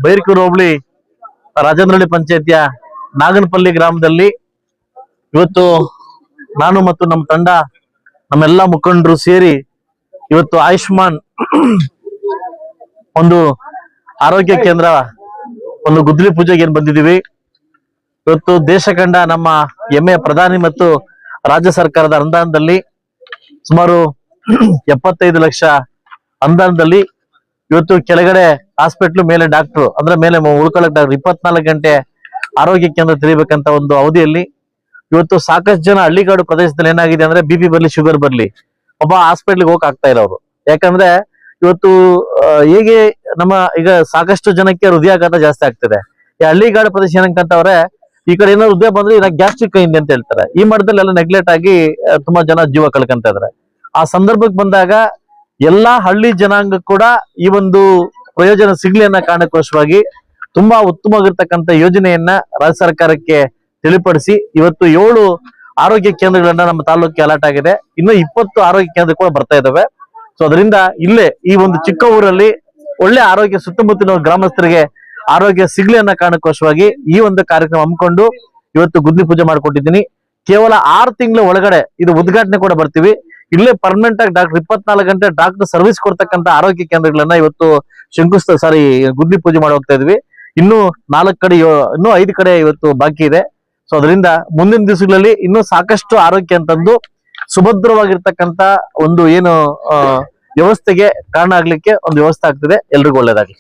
ಬೈರ್ಕೂರು ಹೋಬಳಿ ರಾಜೇಂದ್ರಹಳ್ಳಿ ಪಂಚಾಯತಿಯ ನಾಗನಪಲ್ಲಿ ಗ್ರಾಮದಲ್ಲಿ ಇವತ್ತು ನಾನು ಮತ್ತು ನಮ್ಮ ತಂಡ ನಮ್ಮೆಲ್ಲ ಮುಖಂಡರು ಸೇರಿ ಇವತ್ತು ಆಯುಷ್ಮಾನ್ ಒಂದು ಆರೋಗ್ಯ ಕೇಂದ್ರ ಒಂದು ಗುದ್ದಲಿ ಪೂಜೆಗೆ ಏನ್ ಬಂದಿದ್ದೀವಿ. ಇವತ್ತು ದೇಶ ಕಂಡ ನಮ್ಮ ಹೆಮ್ಮೆಯ ಪ್ರಧಾನಿ ಮತ್ತು ರಾಜ್ಯ ಸರ್ಕಾರದ ಅನುದಾನದಲ್ಲಿ ಸುಮಾರು 75 ಲಕ್ಷ ಅನುದಾನದಲ್ಲಿ ಇವತ್ತು ಕೆಳಗಡೆ ಹಾಸ್ಪಿಟ್ಲು ಮೇಲೆ ಡಾಕ್ಟರ್ ಅಂದ್ರೆ ಮೇಲೆ ಉಳ್ಕೊಳ್ಳಕ್ ಡಾಕ್ಟರ್ 24 ಗಂಟೆ ಆರೋಗ್ಯ ಕೇಂದ್ರ ತೆರೀಬೇಕಂತ ಒಂದು ಅವಧಿಯಲ್ಲಿ ಇವತ್ತು ಸಾಕಷ್ಟು ಜನ ಹಳ್ಳಿಗಾಡು ಪ್ರದೇಶದಲ್ಲಿ ಏನಾಗಿದೆ ಅಂದ್ರೆ BP ಬರ್ಲಿ ಶುಗರ್ ಬರ್ಲಿ ಒಬ್ಬ ಹಾಸ್ಪಿಟ್ಲಿಗೆ ಹೋಗಕ್ ಆಗ್ತಾ ಇಲ್ಲ ಅವರು. ಯಾಕಂದ್ರೆ ಇವತ್ತು ಹೇಗೆ ನಮ್ಮ ಈಗ ಸಾಕಷ್ಟು ಜನಕ್ಕೆ ಹೃದಯಾಘಾತ ಜಾಸ್ತಿ ಆಗ್ತದೆ. ಈ ಹಳ್ಳಿಗಾಡು ಪ್ರದೇಶ ಏನಂತವ್ರೆ ಈ ಕಡೆ ಏನಾದ್ರು ಹೃದಯ ಬಂದ್ರೆ ಇದಾಗ ಗ್ಯಾಸ್ಟ್ರಿಕ್ ಅయింది ಅಂತ ಹೇಳ್ತಾರೆ. ಈ ಮಟ್ಟದಲ್ಲಿ ಎಲ್ಲ ನೆಗ್ಲೆಕ್ಟ್ ಆಗಿ ತುಂಬಾ ಜನ ಜೀವ ಕಳ್ಕೊಂತ ಇದಾರೆ. ಆ ಸಂದರ್ಭಕ್ಕೆ ಬಂದಾಗ ಎಲ್ಲಾ ಹಳ್ಳಿ ಜನಾಂಗ ಕೂಡ ಈ ಒಂದು ಪ್ರಯೋಜನ ಸಿಗ್ಲಿ ಅನ್ನೋ ಕಾರಣಕ್ಕೋಸ್ಕರವಾಗಿ ತುಂಬಾ ಉತ್ತಮವಾಗಿರ್ತಕ್ಕಂಥ ಯೋಜನೆಯನ್ನ ರಾಜ್ಯ ಸರ್ಕಾರಕ್ಕೆ ತಿಳಿಪಡಿಸಿ ಇವತ್ತು 7 ಆರೋಗ್ಯ ಕೇಂದ್ರಗಳನ್ನ ನಮ್ಮ ತಾಲೂಕಿಗೆ ಅಲಾಟ್ ಆಗಿದೆ. ಇನ್ನು 20 ಆರೋಗ್ಯ ಕೇಂದ್ರ ಕೂಡ ಬರ್ತಾ ಇದಾವೆ. ಸೊ ಅದರಿಂದ ಇಲ್ಲೇ ಈ ಒಂದು ಚಿಕ್ಕ ಊರಲ್ಲಿ ಒಳ್ಳೆ ಆರೋಗ್ಯ ಸುತ್ತಮುತ್ತಲಿನ ಗ್ರಾಮಸ್ಥರಿಗೆ ಆರೋಗ್ಯ ಸಿಗ್ಲಿ ಅನ್ನೋ ಕಾರಣಕ್ಕೋಸ್ಕರವಾಗಿ ಈ ಒಂದು ಕಾರ್ಯಕ್ರಮ ಹಮ್ಮಿಕೊಂಡು ಇವತ್ತು ಗುದ್ದಲಿ ಪೂಜೆ ಮಾಡ್ಕೊಟ್ಟಿದ್ದೀನಿ. ಕೇವಲ 6 ತಿಂಗಳ ಒಳಗಡೆ ಇದು ಉದ್ಘಾಟನೆ ಕೂಡ ಬರ್ತೀವಿ. ಇಲ್ಲೇ ಪರ್ಮನೆಂಟ್ ಆಗಿ ಡಾಕ್ಟರ್ 24 ಗಂಟೆ ಡಾಕ್ಟರ್ ಸರ್ವಿಸ್ ಕೊಡ್ತಕ್ಕಂಥ ಆರೋಗ್ಯ ಕೇಂದ್ರಗಳನ್ನ ಇವತ್ತು ಗುದ್ದಲಿ ಪೂಜೆ ಮಾಡಿ ಹೋಗ್ತಾ ಇದ್ವಿ. ಇನ್ನೂ 4 ಕಡೆ ಇನ್ನೂ 5 ಕಡೆ ಇವತ್ತು ಬಾಕಿ ಇದೆ. ಸೊ ಅದರಿಂದ ಮುಂದಿನ ದಿವಸಗಳಲ್ಲಿ ಇನ್ನೂ ಸಾಕಷ್ಟು ಆರೋಗ್ಯ ಅಂತಂದು ಸುಭದ್ರವಾಗಿರ್ತಕ್ಕಂಥ ಒಂದು ಏನು ವ್ಯವಸ್ಥೆಗೆ ಕಾರಣ ಆಗ್ಲಿಕ್ಕೆ ಒಂದು ವ್ಯವಸ್ಥೆ ಆಗ್ತದೆ. ಎಲ್ರಿಗೂ ಒಳ್ಳೇದಾಗ್ಲಿ.